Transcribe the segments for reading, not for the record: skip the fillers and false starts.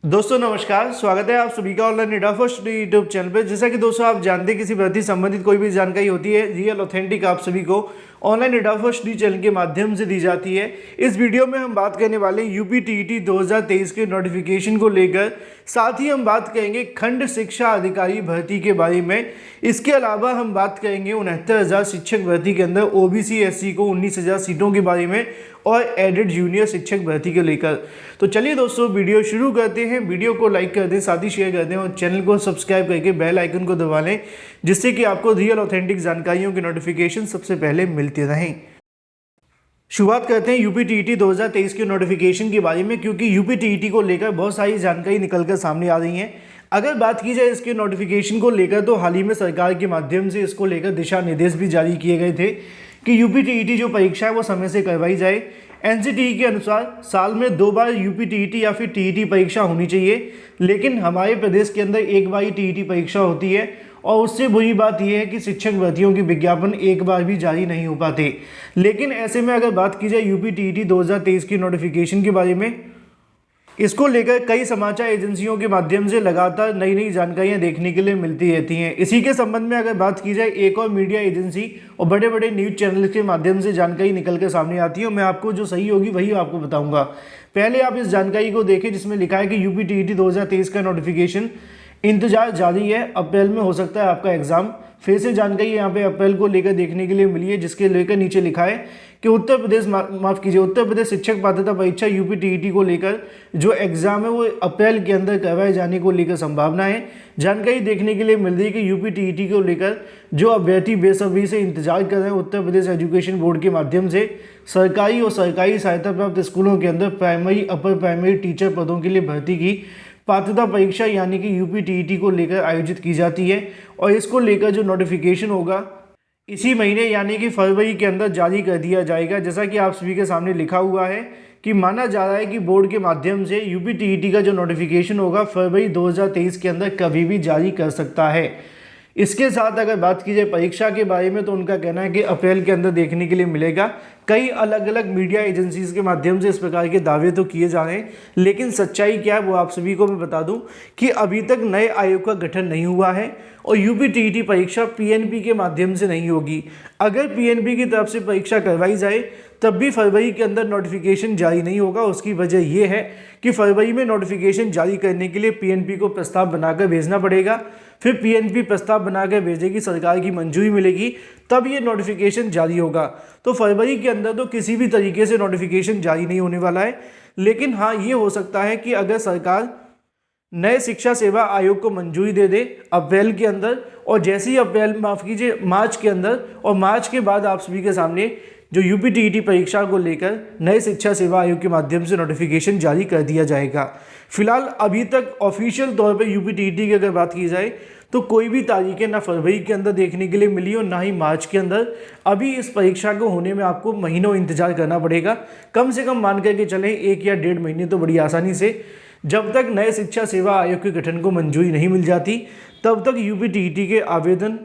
दोस्तों नमस्कार, स्वागत है आप सभी का online India first YouTube channel पे। जैसा कि दोस्तों आप जानते हैं, किसी भर्ती संबंधित कोई भी जानकारी होती है रियल ऑथेंटिक आप सभी को ऑनलाइन इंडिया फर्स्ट चैनल के माध्यम से दी जाती है। इस वीडियो में हम बात करने वाले हैं यूपी टीईटी 2023 के नोटिफिकेशन को लेकर, साथ ही हम बात करेंगे खंड शिक्षा अधिकारी भर्ती के बारे में। इसके अलावा हम बात करेंगे 69,000 शिक्षक भर्ती के अंदर ओबीसी एससी को 19,000 सीटों के बारे में और एडेड जूनियर शिक्षक भर्ती को लेकर। तो चलिए दोस्तों वीडियो शुरू करते हैं। वीडियो को लाइक कर दें, साथ ही शेयर कर दें और चैनल को सब्सक्राइब करके बेल आइकन को दबा लें, जिससे कि आपको रियल ऑथेंटिक जानकारियों की नोटिफिकेशन सबसे पहले मिलते रहें। शुरुआत करते हैं यूपी टीईटी 2023 के नोटिफिकेशन के बारे में, क्योंकि यूपी टीईटी को लेकर बहुत सारी जानकारी निकलकर सामने आ रही है। अगर बात की जाए इसके नोटिफिकेशन को लेकर, तो हाल ही में सरकार के माध्यम से इसको लेकर दिशा निर्देश भी जारी किए गए थे कि यूपी टीईटी जो परीक्षा है वो समय से करवाई जाए। एनसीटीई के अनुसार साल में 2 बार यूपी टीईटी या फिर टीईटी परीक्षा होनी चाहिए, लेकिन हमारे प्रदेश के अंदर एक बार ही टीईटी परीक्षा होती है। और उससे बुरी बात यह है कि शिक्षक भर्तियों के विज्ञापन एक बार भी जारी नहीं हो पाते। लेकिन ऐसे में अगर बात की जाए यूपी टीईटी 2023 की नोटिफिकेशन के बारे में, इसको लेकर कई समाचार एजेंसियों के माध्यम से लगातार नई नई जानकारियां देखने के लिए मिलती रहती हैं। इसी के संबंध में अगर बात की जाए, एक और मीडिया एजेंसी और बड़े बड़े न्यूज़ चैनल के माध्यम से जानकारी निकल कर सामने आती है। मैं आपको जो सही होगी वही आपको बताऊंगा। पहले आप इस जानकारी को देखें जिसमें लिखा है कि यूपी टीईटी 2023 का नोटिफिकेशन इंतजार जारी है, अप्रैल में हो सकता है आपका एग्जाम। फिर से जानकारी यहाँ पे अप्रैल को लेकर देखने के लिए मिली है, जिसके लेकर नीचे लिखा है कि उत्तर प्रदेश शिक्षक पात्रता परीक्षा यूपी टीईटी को लेकर जो एग्जाम है वो अप्रैल के अंदर करवाए जाने को लेकर संभावना है। जानकारी देखने के लिए मिल रही है कि यूपी टीईटी को लेकर जो अभ्यर्थी बेसब्री से इंतजार कर रहे हैं उत्तर प्रदेश एजुकेशन बोर्ड के माध्यम से सरकारी और सरकारी सहायता प्राप्त स्कूलों के अंदर प्राइमरी अपर प्राइमरी टीचर पदों के लिए भर्ती की पात्रता परीक्षा यानी कि यूपी टीईटी को लेकर आयोजित की जाती है। और इसको लेकर जो नोटिफिकेशन होगा इसी महीने यानी कि फरवरी के अंदर जारी कर दिया जाएगा। जैसा कि आप सभी के सामने लिखा हुआ है कि माना जा रहा है कि बोर्ड के माध्यम से यूपी टीईटी का जो नोटिफिकेशन होगा फरवरी 2023 के अंदर कभी भी जारी कर सकता है। इसके साथ अगर बात की जाए परीक्षा के बारे में, तो उनका कहना है कि अप्रैल के अंदर देखने के लिए मिलेगा। कई अलग अलग मीडिया एजेंसीज के माध्यम से इस प्रकार के दावे तो किए जा रहे हैं, लेकिन सच्चाई क्या है वो आप सभी को मैं बता दूं कि अभी तक नए आयोग का गठन नहीं हुआ है और यूपी टीईटी परीक्षा पीएनबी के माध्यम से नहीं होगी। अगर पीएनबी की तरफ से परीक्षा करवाई जाए तब भी फरवरी के अंदर नोटिफिकेशन जारी नहीं होगा। उसकी वजह यह है कि फरवरी में नोटिफिकेशन जारी करने के लिए पीएनबी को प्रस्ताव बनाकर भेजना पड़ेगा। फिर पीएनबी प्रस्ताव बनाकर भेजेगी, सरकार की मंजूरी मिलेगी, तब ये नोटिफिकेशन जारी होगा। तो फरवरी के अंदर तो किसी भी तरीके से नोटिफिकेशन जारी नहीं होने वाला है। लेकिन हाँ, ये हो सकता है कि अगर सरकार नए शिक्षा सेवा आयोग को मंजूरी दे दे अप्रैल के अंदर, और जैसे ही मार्च के अंदर, और मार्च के बाद आप सभी के सामने जो यूपी टीईटी परीक्षा को लेकर नए शिक्षा सेवा आयोग के माध्यम से नोटिफिकेशन जारी कर दिया जाएगा। फिलहाल अभी तक ऑफिशियल तौर पे यूपी टीईटी की अगर बात की जाए तो कोई भी तारीखें ना फरवरी के अंदर देखने के लिए मिली और ना ही मार्च के अंदर। अभी इस परीक्षा को होने में आपको महीनों इंतजार करना पड़ेगा। कम से कम मान करके चलें 1 या 1.5 महीने तो बड़ी आसानी से। जब तक नए शिक्षा सेवा आयोग के गठन को मंजूरी नहीं मिल जाती तब तक यूपी टीईटी के आवेदन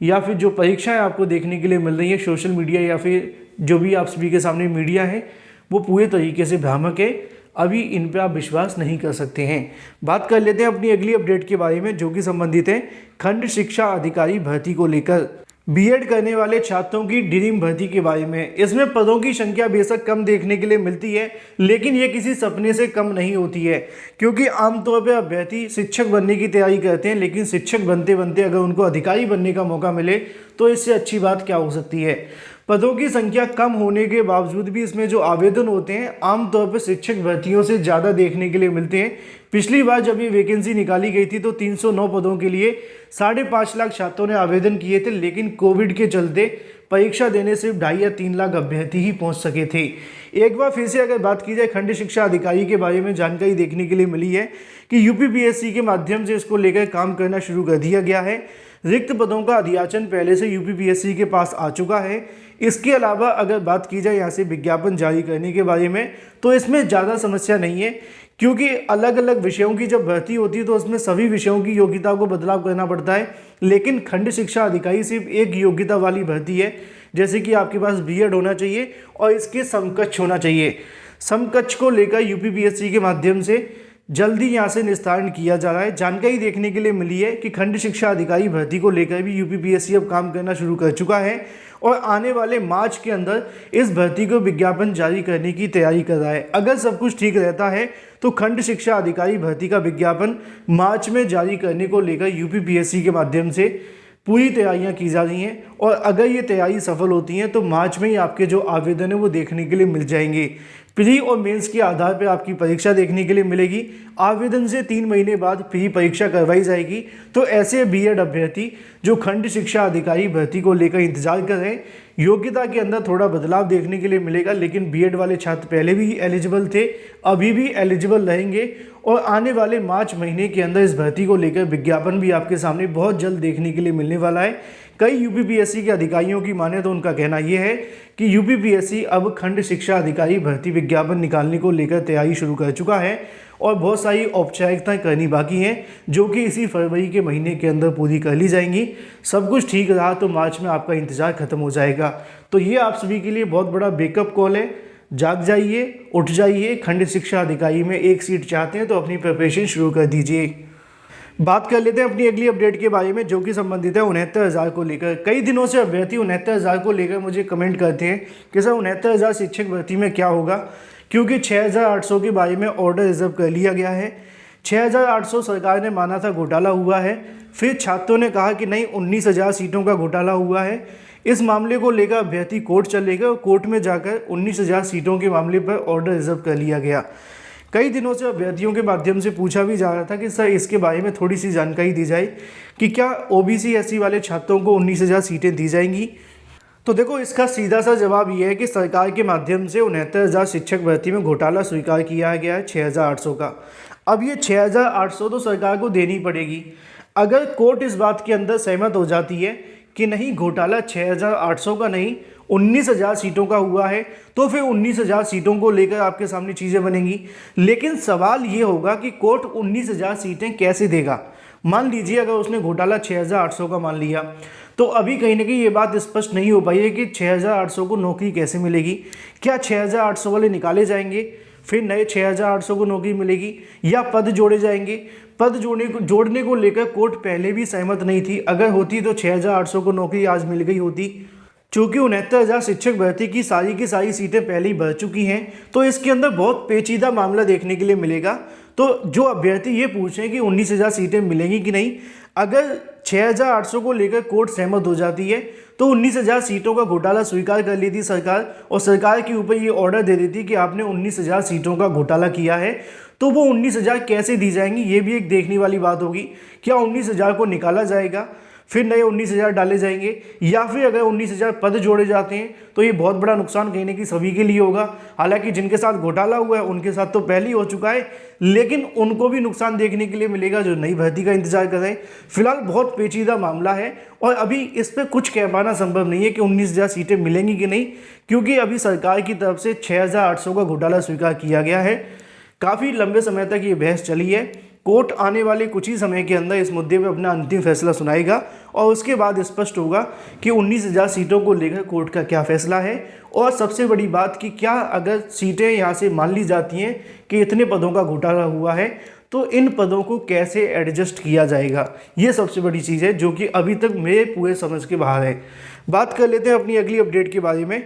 या फिर जो परीक्षाएं आपको देखने के लिए मिल रही है सोशल मीडिया या फिर जो भी आप सभी के सामने मीडिया है वो पूरे तरीके से भ्रामक है। अभी इन पे आप विश्वास नहीं कर सकते हैं। बात कर लेते हैं अपनी अगली अपडेट के बारे में, जो कि संबंधित है खंड शिक्षा अधिकारी भर्ती को लेकर। बीएड करने वाले छात्रों की ड्रीम भर्ती के बारे में। इसमें पदों की संख्या बेशक कम देखने के लिए मिलती है, लेकिन ये किसी सपने से कम नहीं होती है, क्योंकि आमतौर पर अभ्यर्थी शिक्षक बनने की तैयारी करते हैं, लेकिन शिक्षक बनते बनते अगर उनको अधिकारी बनने का मौका मिले तो इससे अच्छी बात क्या हो सकती है। पदों की संख्या कम होने के बावजूद भी इसमें जो आवेदन होते हैं आमतौर पर शिक्षक भर्तियों से ज़्यादा देखने के लिए मिलते हैं। पिछली बार जब ये वैकेंसी निकाली गई थी तो 309 पदों के लिए 5.5 लाख छात्रों ने आवेदन किए थे, लेकिन कोविड के चलते परीक्षा देने सिर्फ 2.5 या 3 लाख अभ्यर्थी ही पहुंच सके थे। एक बार फिर से अगर बात की जाए खंड शिक्षा अधिकारी के बारे में, जानकारी देखने के लिए मिली है कि यूपीपीएससी के माध्यम से इसको लेकर काम करना शुरू कर दिया गया है। रिक्त पदों का अधियाचन पहले से यूपीपीएससी के पास आ चुका है। इसके अलावा अगर बात की जाए यहाँ से विज्ञापन जारी करने के बारे में, तो इसमें ज़्यादा समस्या नहीं है, क्योंकि अलग अलग विषयों की जब भर्ती होती है तो उसमें सभी विषयों की योग्यता को बदलाव करना पड़ता है। लेकिन खंड शिक्षा अधिकारी सिर्फ एक योग्यता वाली भर्ती है, जैसे कि आपके पास बीएड होना चाहिए और इसके समकक्ष होना चाहिए। समकक्ष को लेकर यूपीपीएससी के माध्यम से जल्दी यहां से निस्तारण किया जा रहा है। जानकारी देखने के लिए मिली है कि खंड शिक्षा अधिकारी भर्ती को लेकर भी यूपीपीएससी अब काम करना शुरू कर चुका है और आने वाले मार्च के अंदर इस भर्ती को विज्ञापन जारी करने की तैयारी कर रहा है। अगर सब कुछ ठीक रहता है तो खंड शिक्षा अधिकारी भर्ती का विज्ञापन मार्च में जारी करने को लेकर यूपीपीएससी के माध्यम से पूरी तैयारियां की जा रही हैं और अगर ये तैयारी सफल होती हैं तो मार्च में ही आपके जो आवेदन है वो देखने के लिए मिल जाएंगे। प्री और मेंस के आधार पर आपकी परीक्षा देखने के लिए मिलेगी। आवेदन से 3 महीने बाद प्री परीक्षा करवाई जाएगी। तो ऐसे बीएड अभ्यर्थी जो खंड शिक्षा अधिकारी भर्ती को लेकर इंतजार कर रहे हैं, योग्यता के अंदर थोड़ा बदलाव देखने के लिए मिलेगा, लेकिन बीएड वाले छात्र पहले भी एलिजिबल थे, अभी भी एलिजिबल रहेंगे और आने वाले मार्च महीने के अंदर इस भर्ती को लेकर विज्ञापन भी आपके सामने बहुत जल्द देखने के लिए मिलने वाला है। कई यूपीपीएससी के अधिकारियों की माने तो उनका कहना यह है कि यूपीपीएससी अब खंड शिक्षा अधिकारी भर्ती विज्ञापन निकालने को लेकर तैयारी शुरू कर चुका है और बहुत सारी औपचारिकताएं करनी बाकी हैं जो कि इसी फरवरी के महीने के अंदर पूरी कर ली जाएंगी। सब कुछ ठीक रहा तो मार्च में आपका इंतजार खत्म हो जाएगा। तो ये आप सभी के लिए बहुत बड़ा बेकअप कॉल है। जाग जाइए, उठ जाइए। खंड शिक्षा अधिकारी में 1 सीट चाहते हैं तो अपनी प्रिपरेशन शुरू कर दीजिए। बात कर लेते हैं अपनी अगली अपडेट के बारे में जो कि संबंधित है 69,000 को लेकर। कई दिनों से अभ्यर्थी 69,000 को लेकर मुझे कमेंट करते हैं कि सर 69,000 शिक्षक भर्ती में क्या होगा, क्योंकि 6,800 के बारे में ऑर्डर रिजर्व कर लिया गया है। 6,800 सरकार ने माना था घोटाला हुआ है, फिर छात्रों ने कहा कि नहीं 19,000 सीटों का घोटाला हुआ है। इस मामले को लेकर अभ्यर्थी कोर्ट चले गए और कोर्ट में जाकर 19,000 सीटों के मामले पर ऑर्डर रिजर्व कर लिया गया। कई दिनों से अभ्यर्थियों के माध्यम से पूछा भी जा रहा था कि सर इसके बारे में थोड़ी सी जानकारी दी जाए कि क्या ओबीसी एससी वाले छात्रों को 19,000 सीटें दी जाएंगी। तो देखो, इसका सीधा सा जवाब यह है कि सरकार के माध्यम से 69,000 शिक्षक भर्ती में घोटाला स्वीकार किया गया है 6,800 का। अब ये 6,800 तो सरकार को देनी पड़ेगी। अगर कोर्ट इस बात के अंदर सहमत हो जाती है कि नहीं घोटाला 6,800 का नहीं 19,000 सीटों का हुआ है, तो फिर 19,000 सीटों को लेकर आपके सामने चीज़ें बनेंगी। लेकिन सवाल ये होगा कि कोर्ट 19,000 सीटें कैसे देगा। मान लीजिए अगर उसने घोटाला 6,800 का मान लिया तो अभी कहीं ना कहीं ये बात स्पष्ट नहीं हो पाई है कि 6,800 को नौकरी कैसे मिलेगी। क्या 6,800 वाले निकाले जाएंगे, फिर नए 6,800 को नौकरी मिलेगी, या पद जोड़े जाएंगे। पद जोड़ने को लेकर कोर्ट पहले भी सहमत नहीं थी। अगर होती तो 6,800 को नौकरी आज मिल गई होती। चूँकि 69,000 शिक्षक भर्ती की सारी सीटें पहले ही भर चुकी हैं, तो इसके अंदर बहुत पेचीदा मामला देखने के लिए मिलेगा। तो जो अभ्यर्थी ये पूछ रहे हैं कि 19,000 सीटें मिलेंगी कि नहीं, अगर 6,800 को लेकर कोर्ट सहमत हो जाती है तो 19,000 सीटों का घोटाला स्वीकार कर लेती सरकार और सरकार के ऊपर ये ऑर्डर दे देती कि आपने 19,000 सीटों का घोटाला किया है। तो वो 19,000 कैसे दी जाएंगी ये भी एक देखने वाली बात होगी। क्या 19,000 को निकाला जाएगा, फिर नए 19,000 डाले जाएंगे, या फिर अगर 19,000 पद जोड़े जाते हैं तो ये बहुत बड़ा नुकसान कहीं ना कहीं सभी के लिए होगा। हालांकि जिनके साथ घोटाला हुआ है उनके साथ तो पहले ही हो चुका है, लेकिन उनको भी नुकसान देखने के लिए मिलेगा जो नई भर्ती का इंतजार कर रहे हैं। फिलहाल बहुत पेचीदा मामला है और अभी इस पर कुछ कह पाना संभव नहीं है कि 19,000 सीटें मिलेंगी कि नहीं, क्योंकि अभी सरकार की तरफ से 6,800 का घोटाला स्वीकार किया गया है। काफ़ी लंबे समय तक ये बहस चली है। कोर्ट आने वाले कुछ ही समय के अंदर इस मुद्दे पर अपना अंतिम फैसला सुनाएगा और उसके बाद स्पष्ट होगा कि 19,000 सीटों को लेकर कोर्ट का क्या फैसला है। और सबसे बड़ी बात कि क्या अगर सीटें यहाँ से मान ली जाती हैं कि इतने पदों का घोटाला हुआ है तो इन पदों को कैसे एडजस्ट किया जाएगा, ये सबसे बड़ी चीज़ है जो कि अभी तक मेरे पूरे समझ के बाहर है। बात कर लेते हैं अपनी अगली अपडेट के बारे में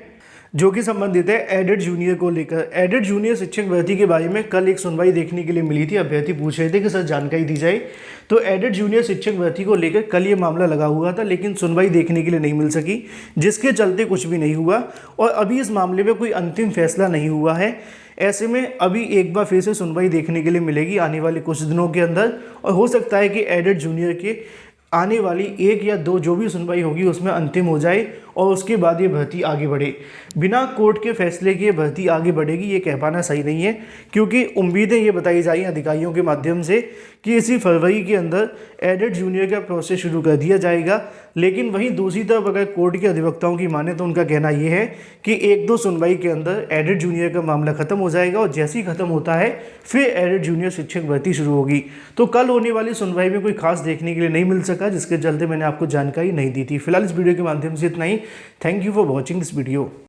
जो कि संबंधित है एडेड जूनियर को लेकर। एडेड जूनियर शिक्षक भर्ती के बारे में कल एक सुनवाई देखने के लिए मिली थी। अभ्यर्थी पूछ रहे थे कि सर जानकारी दी जाए। तो एडेड जूनियर शिक्षक भर्ती को लेकर कल ये मामला लगा हुआ था, लेकिन सुनवाई देखने के लिए नहीं मिल सकी, जिसके चलते कुछ भी नहीं हुआ और अभी इस मामले में कोई अंतिम फैसला नहीं हुआ है। ऐसे में अभी एक बार फिर से सुनवाई देखने के लिए मिलेगी आने वाले कुछ दिनों के अंदर और हो सकता है कि एडेड जूनियर के आने वाली 1 या 2 जो भी सुनवाई होगी उसमें अंतिम हो जाए और उसके बाद ये भर्ती आगे बढ़े। बिना कोर्ट के फैसले के ये भर्ती आगे बढ़ेगी ये कह पाना सही नहीं है, क्योंकि उम्मीदें ये बताई जा रही हैं अधिकारियों के माध्यम से कि इसी फरवरी के अंदर एडेड जूनियर का प्रोसेस शुरू कर दिया जाएगा। लेकिन वहीं दूसरी तरफ अगर कोर्ट के अधिवक्ताओं की माने तो उनका कहना ये है कि 1-2 सुनवाई के अंदर एडेड जूनियर का मामला खत्म हो जाएगा और जैसे ही खत्म होता है फिर एडेड जूनियर शिक्षक भर्ती शुरू होगी। तो कल होने वाली सुनवाई में कोई खास देखने के लिए नहीं मिल सका, जिसके चलते मैंने आपको जानकारी नहीं दी थी। फिलहाल इस वीडियो के माध्यम से इतना ही। Thank you for watching this video.